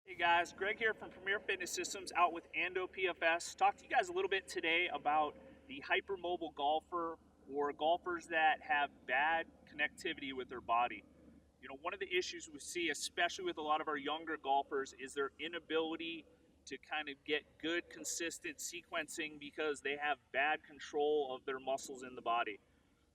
Hey guys, Greg here from Premier Fitness Systems out with Ando PFS. Talk to you guys a little bit today about the hypermobile golfer or golfers that have bad connectivity with their body. You know, one of the issues we see, especially with a lot of our younger golfers, is their inability to kind of get good, consistent sequencing because they have bad control of their muscles in the body.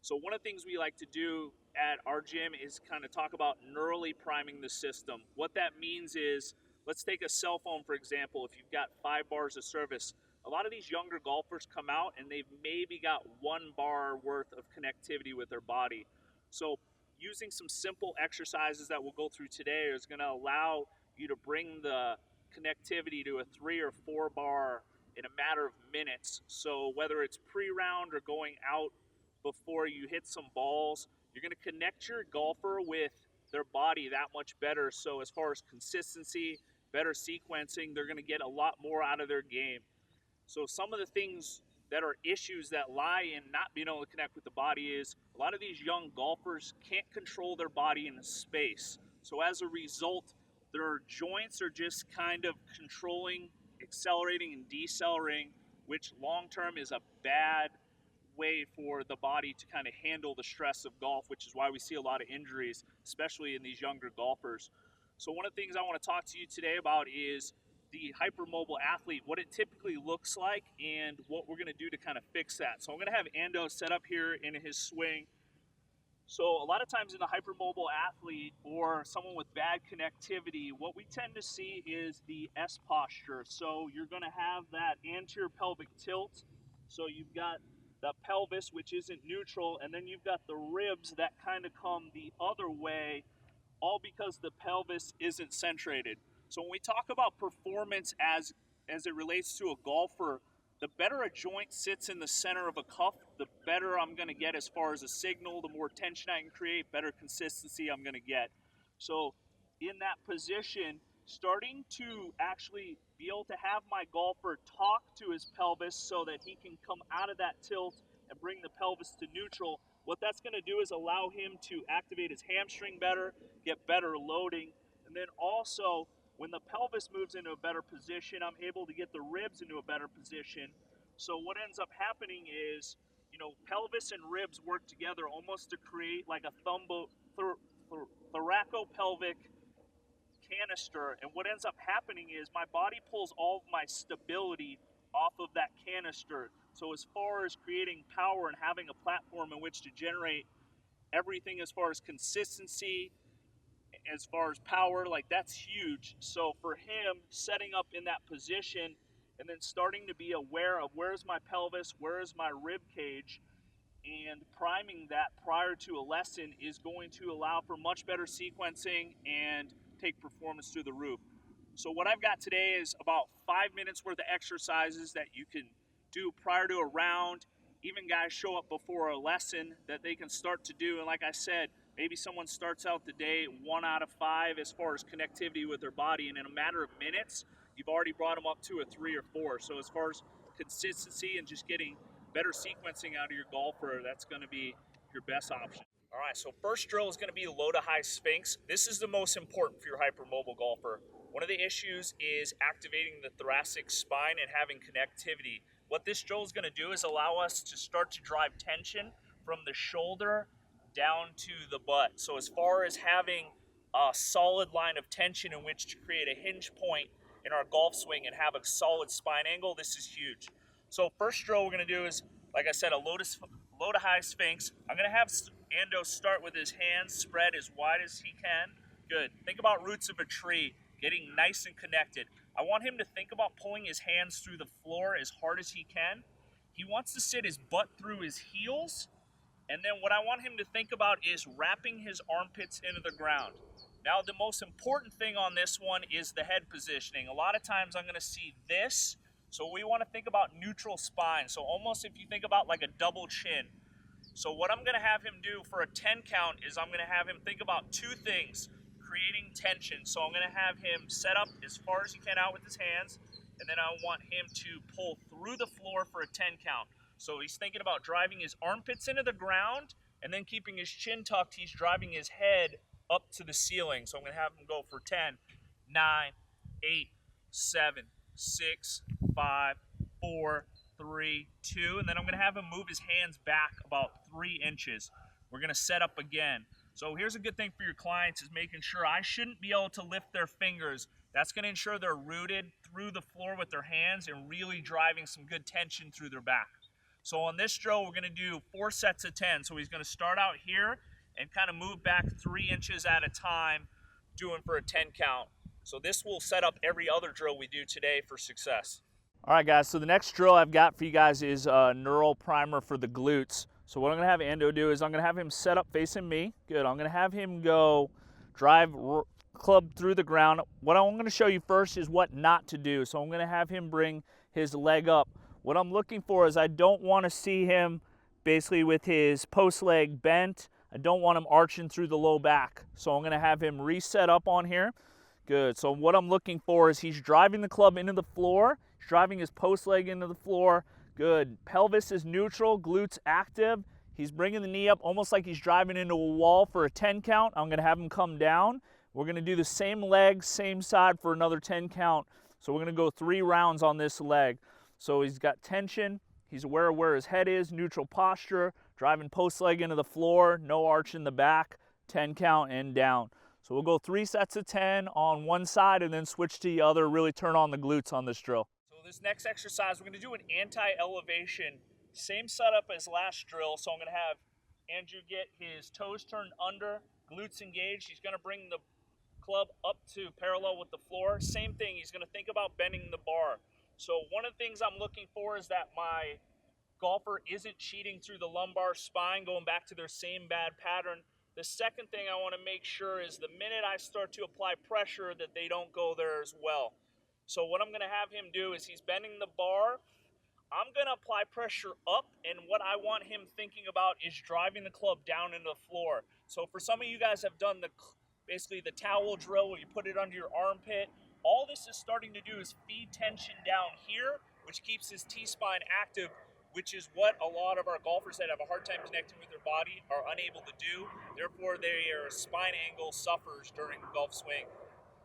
So one of the things we like to do at our gym is kind of talk about neurally priming the system. What that means is, let's take a cell phone, for example. If you've got 5 bars of service, a lot of these younger golfers come out and they've maybe got 1 bar worth of connectivity with their body. So using some simple exercises that we'll go through today is going to allow you to bring the connectivity to a 3 or 4 bar in a matter of minutes. So whether it's pre-round or going out before you hit some balls, you're going to connect your golfer with their body that much better. So as far as consistency, better sequencing, they're going to get a lot more out of their game. So some of the things that are issues that lie in not being able to connect with the body is a lot of these young golfers can't control their body in space. So as a result, their joints are just kind of controlling, accelerating and decelerating, which long term is a bad way for the body to kind of handle the stress of golf, which is why we see a lot of injuries, especially in these younger golfers. So one of the things I want to talk to you today about is the hypermobile athlete, what it typically looks like, and what we're going to do to kind of fix that. So I'm going to have Ando set up here in his swing. So a lot of times in a hypermobile athlete or someone with bad connectivity, what we tend to see is the S posture. So you're going to have that anterior pelvic tilt. So you've got the pelvis, which isn't neutral, and then you've got the ribs that kind of come the other way, all because the pelvis isn't centrated. So when we talk about performance as it relates to a golfer, the better a joint sits in the center of a cuff, the better I'm going to get as far as a signal. The more tension I can create, better consistency I'm going to get. So in that position, starting to actually be able to have my golfer talk to his pelvis so that he can come out of that tilt and bring the pelvis to neutral, what that's going to do is allow him to activate his hamstring better, get better loading, and then also when the pelvis moves into a better position, I'm able to get the ribs into a better position. So what ends up happening is, pelvis and ribs work together almost to create like a thoracopelvic canister. And what ends up happening is my body pulls all of my stability off of that canister. So as far as creating power and having a platform in which to generate everything as far as consistency, as far as power, like that's huge. So for him, setting up in that position and then starting to be aware of where's my pelvis, where is my rib cage, and priming that prior to a lesson is going to allow for much better sequencing and take performance through the roof. So what I've got today is about 5 minutes worth of exercises that you can do prior to a round. Even guys show up before a lesson that they can start to do. And like I said, maybe someone starts out the day 1 out of 5 as far as connectivity with their body, and in a matter of minutes, you've already brought them up to a 3 or 4. So as far as consistency and just getting better sequencing out of your golfer, that's going to be your best option. All right, so first drill is going to be low to high sphinx. This is the most important for your hypermobile golfer. One of the issues is activating the thoracic spine and having connectivity. What this drill is going to do is allow us to start to drive tension from the shoulder down to the butt. So as far as having a solid line of tension in which to create a hinge point in our golf swing and have a solid spine angle, this is huge. So first drill we're going to do is, like I said, a low to high sphinx. I'm going to have Ando start with his hands spread as wide as he can. Good. Think about roots of a tree, getting nice and connected. I want him to think about pulling his hands through the floor as hard as he can. He wants to sit his butt through his heels. And then what I want him to think about is wrapping his armpits into the ground. Now, the most important thing on this one is the head positioning. A lot of times I'm going to see this. So we want to think about neutral spine. So almost if you think about like a double chin. So what I'm going to have him do for a 10 count is I'm going to have him think about 2 things, creating tension. So I'm going to have him set up as far as he can out with his hands, and then I want him to pull through the floor for a 10 count. So he's thinking about driving his armpits into the ground and then keeping his chin tucked. He's driving his head up to the ceiling. So I'm going to have him go for 10, 9, 8, 7, 6, 5, 4, 3, 2, and then I'm going to have him move his hands back about 3 inches. We're going to set up again. So here's a good thing for your clients is making sure I shouldn't be able to lift their fingers. That's going to ensure they're rooted through the floor with their hands and really driving some good tension through their back. So on this drill, we're going to do 4 sets of 10. So he's going to start out here and kind of move back 3 inches at a time, doing for a 10 count. So this will set up every other drill we do today for success. All right, guys, so the next drill I've got for you guys is a neural primer for the glutes. So what I'm going to have Ando do is I'm going to have him set up facing me. Good. I'm going to have him go drive club through the ground. What I'm going to show you first is what not to do. So I'm going to have him bring his leg up. What I'm looking for is I don't want to see him basically with his post leg bent. I don't want him arching through the low back. So I'm going to have him reset up on here. Good. So what I'm looking for is he's driving the club into the floor. He's driving his post leg into the floor. Good. Pelvis is neutral, glutes active. He's bringing the knee up almost like he's driving into a wall for a 10 count. I'm going to have him come down. We're going to do the same leg, same side for another 10 count. So we're going to go 3 rounds on this leg. So he's got tension. He's aware of where his head is, neutral posture, driving post leg into the floor, no arch in the back, 10 count and down. So we'll go 3 sets of 10 on one side and then switch to the other, really turn on the glutes on this drill. So this next exercise, we're going to do an anti-elevation, same setup as last drill. So I'm going to have Andrew get his toes turned under, glutes engaged. He's going to bring the club up to parallel with the floor. Same thing, he's going to think about bending the bar. So one of the things I'm looking for is that my golfer isn't cheating through the lumbar spine, going back to their same bad pattern. The second thing I want to make sure is the minute I start to apply pressure that they don't go there as well. So what I'm going to have him do is he's bending the bar. I'm going to apply pressure up, and what I want him thinking about is driving the club down into the floor. So for some of you guys have done basically the towel drill where you put it under your armpit. All this is starting to do is feed tension down here, which keeps his T-spine active, which is what a lot of our golfers that have a hard time connecting with their body are unable to do. Therefore, their spine angle suffers during the golf swing.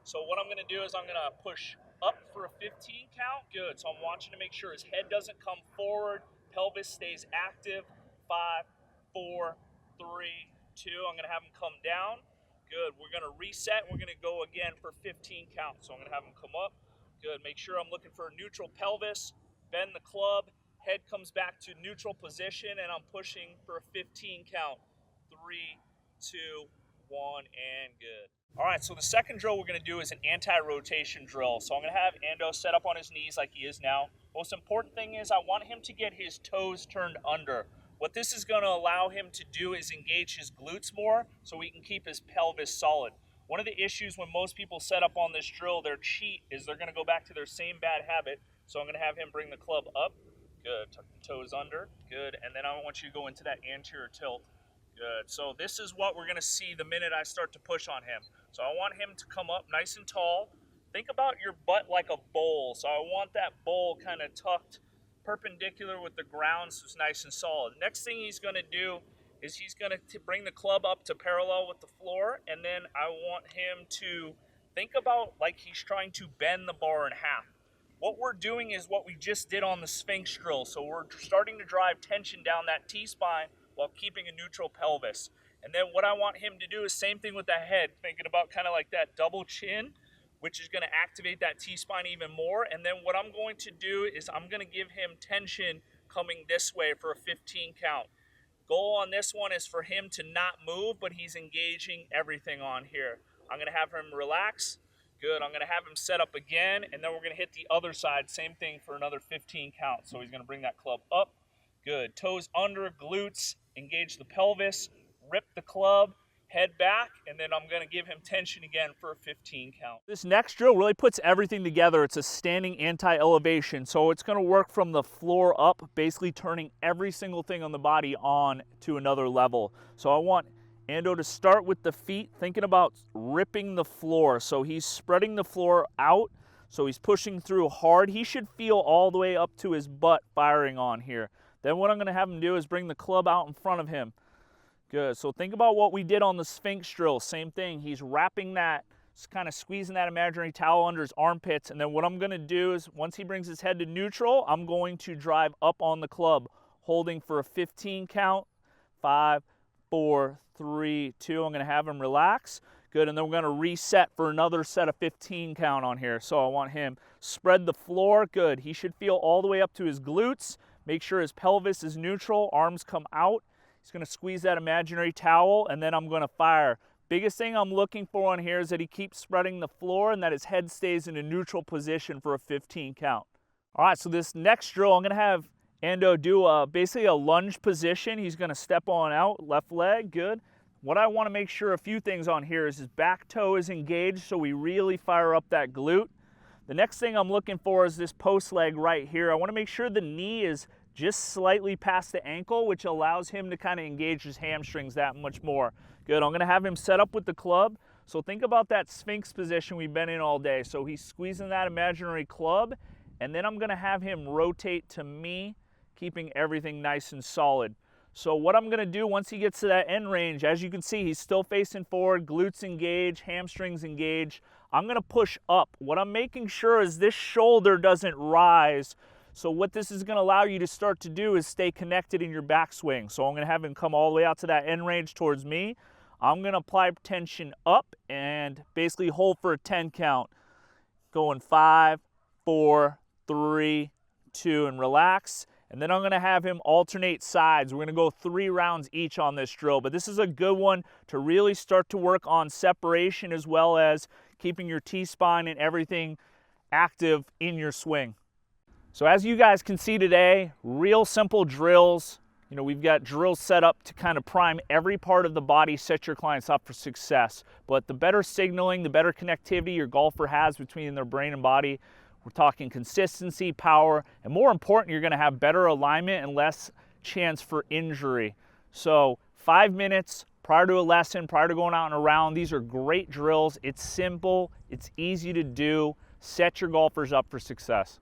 So what I'm going to do is I'm going to push up for a 15 count. Good. So I'm watching to make sure his head doesn't come forward, pelvis stays active. 5, 4, 3, 2. I'm going to have him come down. Good. We're going to reset. We're going to go again for 15 counts. So I'm going to have him come up. Good. Make sure I'm looking for a neutral pelvis. Bend the club. Head comes back to neutral position, and I'm pushing for a 15 count. 3, 2, 1, and good. All right, so the second drill we're going to do is an anti-rotation drill. So I'm going to have Ando set up on his knees like he is now. Most important thing is I want him to get his toes turned under. What this is going to allow him to do is engage his glutes more so he can keep his pelvis solid. One of the issues when most people set up on this drill, their cheat, is they're going to go back to their same bad habit. So I'm going to have him bring the club up. Good. Tuck the toes under. Good. And then I want you to go into that anterior tilt. Good. So this is what we're going to see the minute I start to push on him. So I want him to come up nice and tall. Think about your butt like a bowl. So I want that bowl kind of tucked perpendicular with the ground so it's nice and solid. Next thing he's going to do is he's going to bring the club up to parallel with the floor. And then I want him to think about like he's trying to bend the bar in half. What we're doing is what we just did on the Sphinx drill. So we're starting to drive tension down that T-spine while keeping a neutral pelvis. And then what I want him to do is same thing with the head, thinking about kind of like that double chin, which is going to activate that T-spine even more. And then what I'm going to do is I'm going to give him tension coming this way for a 15 count. Goal on this one is for him to not move, but he's engaging everything on here. I'm going to have him relax. Good. I'm going to have him set up again, and then we're going to hit the other side. Same thing for another 15 counts. So he's going to bring that club up. Good. Toes under, glutes, engage the pelvis, rip the club, head back, and then I'm going to give him tension again for a 15 count. This next drill really puts everything together. It's a standing anti-elevation. So it's going to work from the floor up, basically turning every single thing on the body on to another level. So I want Ando to start with the feet, thinking about ripping the floor. So he's spreading the floor out, so he's pushing through hard. He should feel all the way up to his butt firing on here. Then what I'm going to have him do is bring the club out in front of him. Good. So think about what we did on the Sphinx drill. Same thing. He's wrapping that Just kind of squeezing that imaginary towel under his armpits. And then what I'm gonna do is, once he brings his head to neutral, I'm going to drive up on the club, holding for a 15 count. 5, 4, 3, 2. I'm gonna have him relax. Good, and then we're gonna reset for another set of 15 count on here. So I want him spread the floor. Good, he should feel all the way up to his glutes. Make sure his pelvis is neutral, arms come out. He's gonna squeeze that imaginary towel, and then I'm gonna fire. Biggest thing I'm looking for on here is that he keeps spreading the floor and that his head stays in a neutral position for a 15 count. All right, so this next drill, I'm gonna have Ando do basically a lunge position. He's gonna step on out, left leg, good. What I wanna make sure, a few things on here, is his back toe is engaged, so we really fire up that glute. The next thing I'm looking for is this post leg right here. I wanna make sure the knee is just slightly past the ankle, which allows him to kind of engage his hamstrings that much more. Good, I'm gonna have him set up with the club. So think about that Sphinx position we've been in all day. So he's squeezing that imaginary club, and then I'm gonna have him rotate to me, keeping everything nice and solid. So what I'm gonna do once he gets to that end range, as you can see, he's still facing forward, glutes engage, hamstrings engage. I'm gonna push up. What I'm making sure is this shoulder doesn't rise. So what this is gonna allow you to start to do is stay connected in your backswing. So I'm gonna have him come all the way out to that end range towards me. I'm gonna apply tension up and basically hold for a 10 count. Going 5, 4, 3, 2, and relax. And then I'm gonna have him alternate sides. We're gonna go 3 rounds each on this drill, but this is a good one to really start to work on separation as well as keeping your T-spine and everything active in your swing. So as you guys can see today, real simple drills. You know, we've got drills set up to kind of prime every part of the body, set your clients up for success. But the better signaling, the better connectivity your golfer has between their brain and body, we're talking consistency, power, and more important, you're gonna have better alignment and less chance for injury. So 5 minutes prior to a lesson, prior to going out and around, these are great drills. It's simple, it's easy to do. Set your golfers up for success.